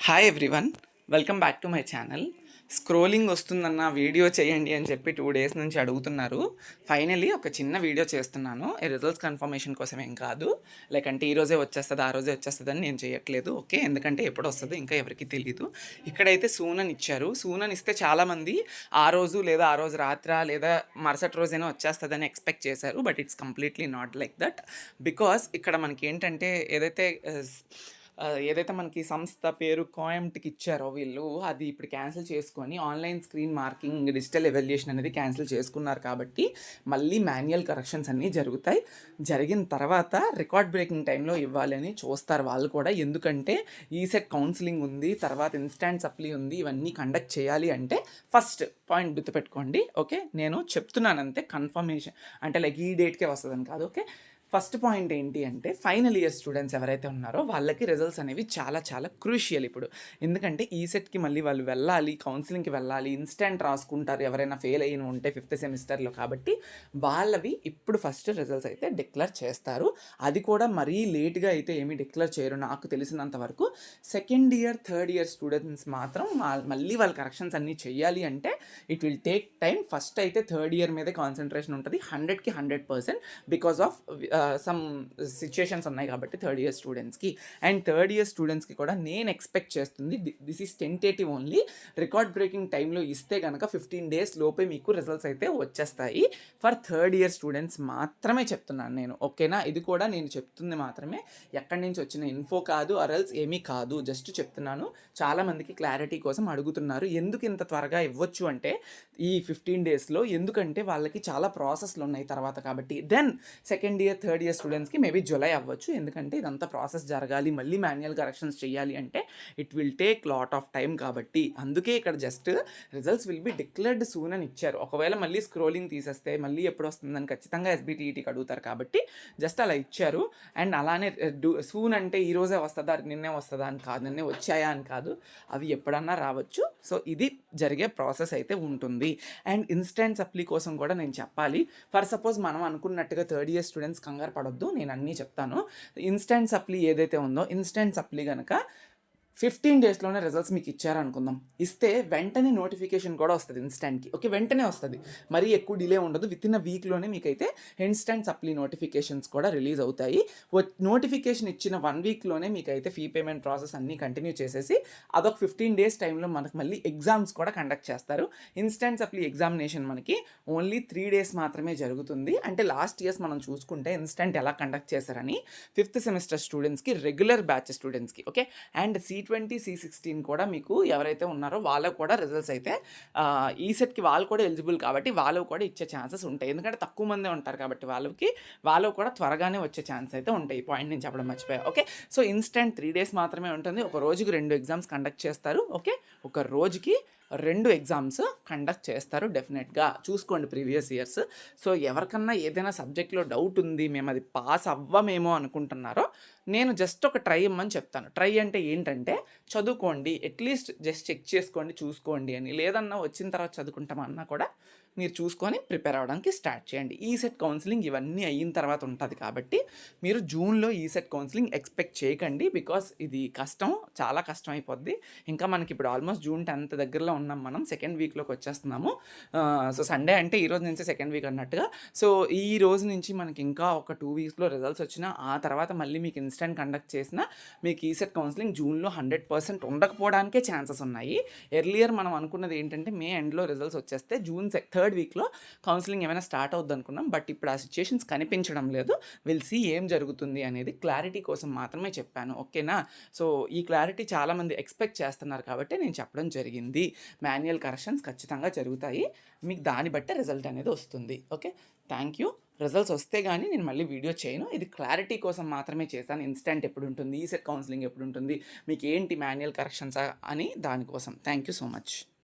Hi everyone, welcome back to my channel. Scrolling వస్తుందన్న video చేయండి అని చెప్పి 2 days నుంచి అడుగుతున్నారు. ఫైనలీ ఒక చిన్న వీడియో చేస్తున్నాను. రిజల్ట్స్ కన్ఫర్మేషన్ కోసం ఏం కాదు. లైక్ అంటే ఈరోజే వచ్చేస్తుంది, ఆ రోజే వచ్చేస్తుంది అని నేను చేయట్లేదు. ఓకే, ఎందుకంటే ఎప్పుడు వస్తుందో ఇంకా ఎవరికి తెలియదు. ఇక్కడైతే సూన్ అని ఇచ్చారు. సూన్ అని ఇస్తే చాలామంది ఆ రోజు లేదా ఆ రోజు రాత్ర లేదా మరుసటి రోజైనా వచ్చేస్తుందని ఎక్స్పెక్ట్ చేశారు. But it's completely not like that. Because ఇక్కడ మనకి ఏంటంటే ఏదైతే మనకి సంస్థ పేరు కోయంట్కి ఇచ్చారో వీళ్ళు, అది ఇప్పుడు క్యాన్సిల్ చేసుకొని online screen marking digital evolution అనేది క్యాన్సిల్ చేసుకున్నారు. కాబట్టి మళ్ళీ మాన్యువల్ కరెక్షన్స్ అన్నీ జరుగుతాయి. జరిగిన తర్వాత రికార్డ్ బ్రేకింగ్ టైంలో ఇవ్వాలని చూస్తారు వాళ్ళు కూడా. ఎందుకంటే ఈసెట్ కౌన్సిలింగ్ ఉంది, తర్వాత ఇన్స్టాంట్ సప్లీ ఉంది, ఇవన్నీ కండక్ట్ చేయాలి అంటే ఫస్ట్ పాయింట్ గుర్తుపెట్టుకోండి. ఓకే, నేను చెప్తున్నాను అంతే, కన్ఫర్మేషన్ అంటే లైక్ ఈ డేట్కే వస్తుందని కాదు. ఓకే, ఫస్ట్ పాయింట్ ఏంటి అంటే ఫైనల్ ఇయర్ స్టూడెంట్స్ ఎవరైతే ఉన్నారో వాళ్ళకి రిజల్ట్స్ అనేవి చాలా చాలా క్రూషియల్ ఇప్పుడు. ఎందుకంటే ఈ సెట్కి మళ్ళీ వాళ్ళు వెళ్ళాలి, కౌన్సిలింగ్కి వెళ్ళాలి, ఇన్స్టెంట్ రాసుకుంటారు ఎవరైనా ఫెయిల్ అయిన ఉంటే 5th సెమిస్టర్లో. కాబట్టి వాళ్ళవి ఇప్పుడు ఫస్ట్ రిజల్ట్స్ అయితే డిక్లేర్ చేస్తారు. అది కూడా మరీ లేట్గా అయితే ఏమీ డిక్లేర్ చేయరు నాకు తెలిసినంత వరకు. Second year third year students మాత్రం మళ్ళీ వాళ్ళ కరెక్షన్స్ అన్నీ చెయ్యాలి అంటే it will take time. First అయితే థర్డ్ ఇయర్ మీదే కాన్సన్ట్రేషన్ ఉంటుంది 100కి 100%, బికాస్ ఆఫ్ సమ్ సిచ్యుయేషన్స్ ఉన్నాయి కాబట్టి థర్డ్ ఇయర్ స్టూడెంట్స్కి. అండ్ థర్డ్ ఇయర్ స్టూడెంట్స్కి కూడా నేను ఎక్స్పెక్ట్ చేస్తుంది, this is tentative only, record breaking టైంలో ఇస్తే కనుక 15 days లోపే మీకు రిజల్ట్స్ అయితే వచ్చేస్తాయి. ఫర్ థర్డ్ ఇయర్ స్టూడెంట్స్ మాత్రమే చెప్తున్నాను నేను. ఓకేనా, ఇది కూడా నేను చెప్తుంది మాత్రమే, ఎక్కడి నుంచి వచ్చిన ఇన్ఫో కాదు, అరల్స్ ఏమీ కాదు, జస్ట్ చెప్తున్నాను. చాలామందికి క్లారిటీ కోసం అడుగుతున్నారు ఎందుకు ఇంత త్వరగా ఇవ్వచ్చు అంటే ఈ 15 daysలో, ఎందుకంటే వాళ్ళకి చాలా ప్రాసెస్లు ఉన్నాయి తర్వాత. కాబట్టి then second year third year స్టూడెంట్స్కి మేబీ జులై అవ్వచ్చు. ఎందుకంటే ఇదంతా ప్రాసెస్ జరగాలి, మళ్ళీ మాన్యువల్ కరెక్షన్స్ చేయాలి అంటే it will take lot of time. కాబట్టి అందుకే ఇక్కడ just results will be declared soon అని ఇచ్చారు. ఒకవేళ మళ్ళీ స్క్రోలింగ్ తీసేస్తే మళ్ళీ ఎప్పుడు వస్తుందని ఖచ్చితంగా ఎస్బిటిఈటీకి అడుగుతారు. కాబట్టి జస్ట్ అలా ఇచ్చారు. అండ్ అలానే సూన్ అంటే ఈ రోజే వస్తుందా, నిన్నే వస్తుందా అని కాదు, నిన్నే వచ్చాయా అని కాదు, అవి ఎప్పుడన్నా రావచ్చు. సో ఇది జరిగే ప్రాసెస్ అయితే ఉంటుంది. అండ్ ఇన్స్టెంట్ సప్లీ కోసం కూడా నేను చెప్పాలి. ఫర్ సపోజ్ మనం అనుకున్నట్టుగా థర్డ్ ఇయర్ స్టూడెంట్స్ కంగారు పడొద్దు, నేను అన్నీ చెప్తాను. ఇన్స్టెంట్ సప్లీ ఏదైతే ఉందో, ఇన్స్టెంట్ సప్లీ కనుక 15 daysలోనే రిజల్ట్స్ మీకు ఇచ్చారనుకుందాం. ఇస్తే వెంటనే నోటిఫికేషన్ కూడా వస్తుంది ఇన్స్టాంట్కి. ఓకే, వెంటనే వస్తుంది, మరీ ఎక్కువ డిలే ఉండదు. వితిన్ అ వీక్లోనే మీకైతే ఇన్స్టాంట్ సప్లీ నోటిఫికేషన్స్ కూడా రిలీజ్ అవుతాయి. నోటిఫికేషన్ ఇచ్చిన 1 weekలోనే మీకైతే ఫీ పేమెంట్ ప్రాసెస్ అన్నీ కంటిన్యూ చేసేసి అదొక 15 days టైంలో మనకు మళ్ళీ ఎగ్జామ్స్ కూడా కండక్ట్ చేస్తారు. ఇన్స్టాంట్ సప్లీ ఎగ్జామినేషన్ మనకి ఓన్లీ 3 days మాత్రమే జరుగుతుంది. అంటే లాస్ట్ ఇయర్స్ మనం చూసుకుంటే ఇన్స్టాంట్ ఎలా కండక్ట్ చేశారని 5th సెమిస్టర్ స్టూడెంట్స్కి, రెగ్యులర్ బ్యాచ్ స్టూడెంట్స్కి. ఓకే, అండ్ C20 C16 కూడా మీకు ఎవరైతే ఉన్నారో వాళ్ళకు కూడా రిజల్ట్స్ అయితే ఈ సెట్కి వాళ్ళు కూడా ఎలిజిబుల్ కాబట్టి వాళ్ళకు కూడా ఇచ్చే ఛాన్సెస్ ఉంటాయి. ఎందుకంటే తక్కువ మందే ఉంటారు కాబట్టి వాళ్ళకు కూడా త్వరగానే వచ్చే ఛాన్స్ అయితే ఉంటాయి. ఈ పాయింట్ నేను చెప్పడం మర్చిపోయా. ఓకే, సో ఇన్స్టెంట్ 3 days మాత్రమే ఉంటుంది. ఒక రోజుకి 2 ఎగ్జామ్స్ కండక్ట్ చేస్తారు. ఓకే, ఒక రోజుకి 2 ఎగ్జామ్స్ కండక్ట్ చేస్తారు. డెఫినెట్గా చూసుకోండి ప్రీవియస్ ఇయర్స్. సో ఎవరికన్నా ఏదైనా సబ్జెక్ట్లో డౌట్ ఉంది, మేము అది పాస్ అవ్వమేమో అనుకుంటున్నారో, నేను జస్ట్ ఒక ట్రై ఇమ్మని చెప్తాను. ట్రై అంటే ఏంటంటే చదువుకోండి, అట్లీస్ట్ జస్ట్ చెక్ చేసుకోండి, చూసుకోండి అని. లేదన్నా వచ్చిన తర్వాత చదువుకుంటామన్నా కూడా మీరు చూసుకొని ప్రిపేర్ అవ్వడానికి స్టార్ట్ చేయండి. ఈ సెట్ కౌన్సిలింగ్ ఇవన్నీ అయిన తర్వాత ఉంటుంది కాబట్టి మీరు జూన్లో ఈ సెట్ కౌన్సిలింగ్ ఎక్స్పెక్ట్ చేయకండి. బికాస్ ఇది కష్టం, చాలా కష్టం అయిపోద్ది. ఇంకా మనకి ఇప్పుడు ఆల్మోస్ట్ June 10th దగ్గరలో ఉన్నాం, మనం సెకండ్ వీక్లోకి వచ్చేస్తున్నాము. సో సండే అంటే ఈ రోజు నుంచి సెకండ్ వీక్ అన్నట్టుగా. సో ఈ రోజు నుంచి మనకి ఇంకా ఒక 2 weeksలో రిజల్ట్స్ వచ్చినా, ఆ తర్వాత మళ్ళీ మీకు ఇన్స్టెంట్ కండక్ట్ చేసినా మీకు ఈ సెట్ కౌన్సిలింగ్ జూన్లో 100% ఉండకపోవడానికే ఛాన్సెస్ ఉన్నాయి. ఎర్లియర్ మనం అనుకున్నది ఏంటంటే మే ఎండ్లో రిజల్ట్స్ వచ్చేస్తే June 3rd వీక్లో కౌన్సిలింగ్ ఏమైనా స్టార్ట్ అవుద్ది అనుకున్నాం. బట్ ఇప్పుడు ఆ సిచ్యుయేషన్స్ కనిపించడం లేదు. విల్ సీ ఏం జరుగుతుంది అనేది క్లారిటీ కోసం మాత్రమే చెప్పాను. ఓకేనా, సో ఈ క్లారిటీ చాలామంది ఎక్స్పెక్ట్ చేస్తున్నారు కాబట్టి నేను చెప్పడం జరిగింది. మాన్యువల్ కరెక్షన్స్ ఖచ్చితంగా జరుగుతాయి, మీకు దాన్ని బట్టే రిజల్ట్ అనేది వస్తుంది. Okay, thank you. రిజల్ట్స్ వస్తే కానీ నేను మళ్ళీ వీడియో చేయను. ఇది క్లారిటీ కోసం మాత్రమే చేశాను. ఇన్స్టెంట్ ఎప్పుడు ఉంటుంది, ఈ సెట్ కౌన్సిలింగ్ ఎప్పుడు ఉంటుంది, మీకు ఏంటి మాన్యువల్ కరెక్షన్స్ అని, దానికోసం. Thank you so much.